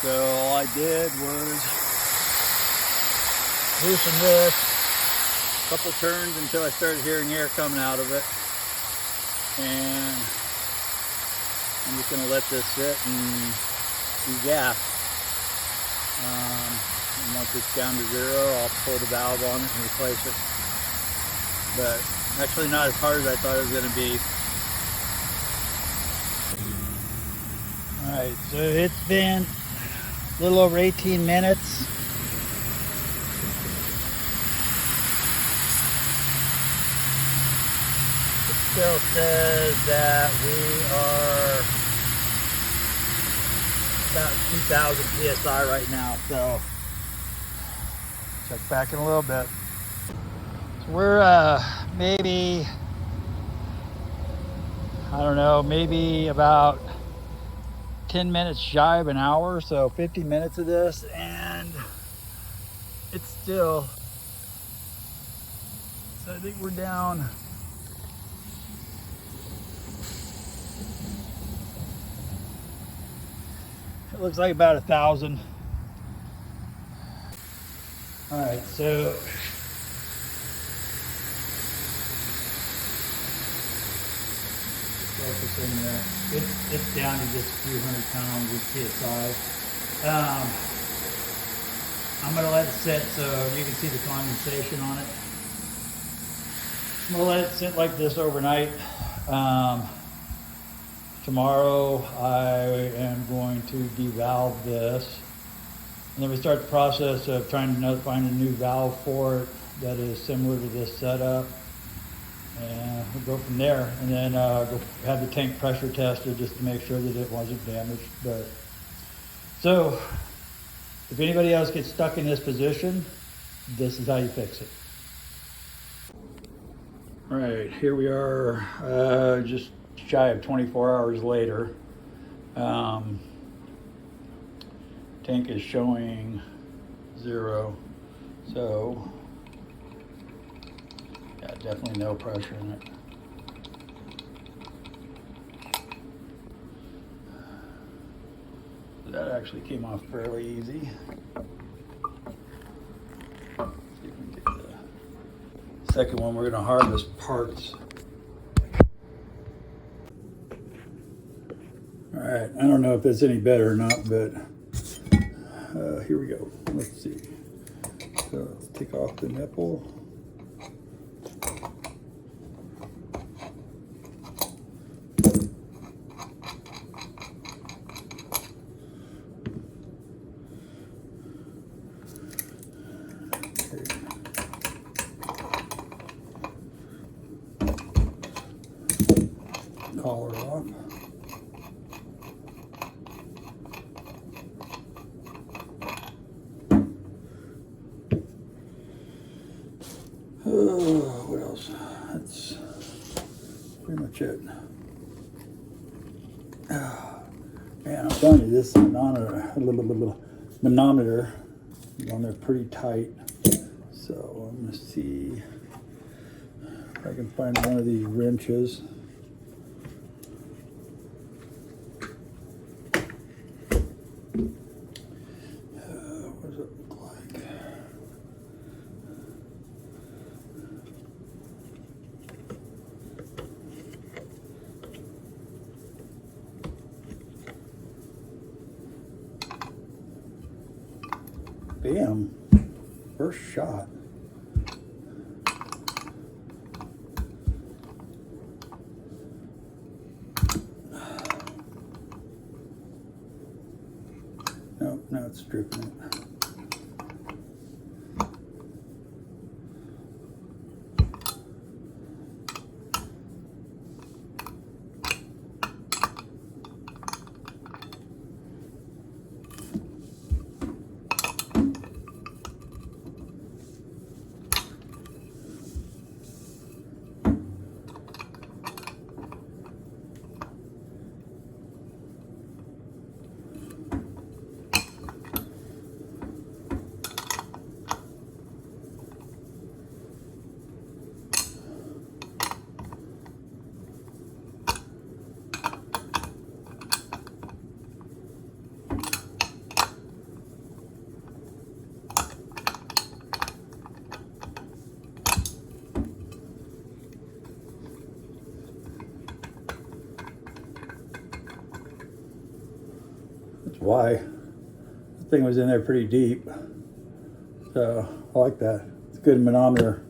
So all I did was loosen this a couple turns until I started hearing air coming out of it. And I'm just going to let this sit and be gas. And once it's down to zero, I'll pull the valve on it and replace it. But actually not as hard as I thought it was going to be. Alright, so it's been a little over 18 minutes. It still says that we are about 2,000 PSI right now, so check back in a little bit. So we're maybe, I don't know, maybe about 10 minutes shy of an hour, so 50 minutes of this, and it's still, so I think we're down it looks like about 1,000. All right, so focus in there. It's down to just a few hundred pounds with PSI. I'm gonna let it sit so you can see the condensation on it. I'm gonna let it sit like this overnight. Tomorrow I am going to devalve this, and then we start the process of trying to find a new valve for it that is similar to this setup, and we'll go from there. And then go have the tank pressure tested just to make sure that it wasn't damaged. But so if anybody else gets stuck in this position, this is how you fix it. All right, here we are, just shy of 24 hours later. Tank is showing 0, so yeah, definitely no pressure in it. That actually came off fairly easy. See if we can get the second one. We're going to harvest parts. All right, I don't know if that's any better or not, but here we go. Let's see. So let's take off the nipple. Collar off. What else? That's pretty much it. Man, I'm telling you, this manometer is on there pretty tight. So I'm gonna see if I can find one of these wrenches. What does it look like? Bam, first shot. No, now it's stripping it. That's why. The thing was in there pretty deep. So I like that. It's a good manometer.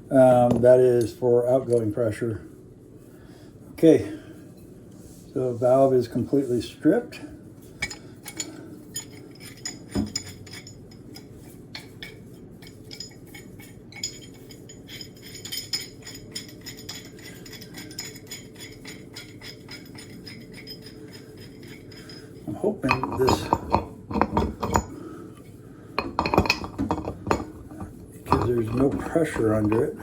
That is for outgoing pressure. Okay, so the valve is completely stripped. I'm hoping this, because there's no pressure under it,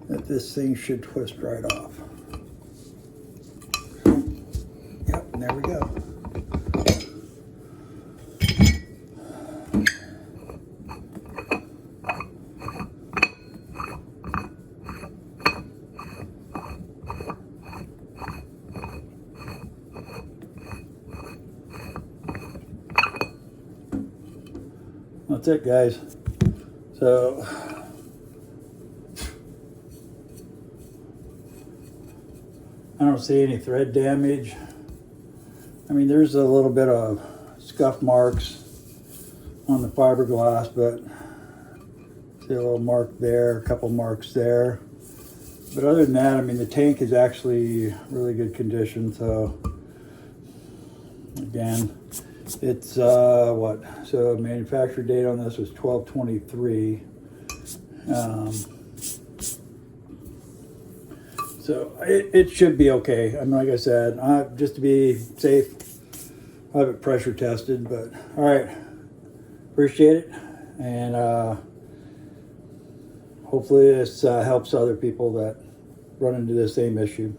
that this thing should twist right off. Yep, and there we go. That's it, guys. So I don't see any thread damage. I mean, there's a little bit of scuff marks on the fiberglass, but see a little mark there, a couple marks there. But other than that, I mean, the tank is actually really good condition. So again, it's what? So manufacturer date on this was 12/23. So it should be okay. I mean, like I said, just to be safe, I'll have it pressure tested. But all right, appreciate it, and hopefully this helps other people that run into the same issue.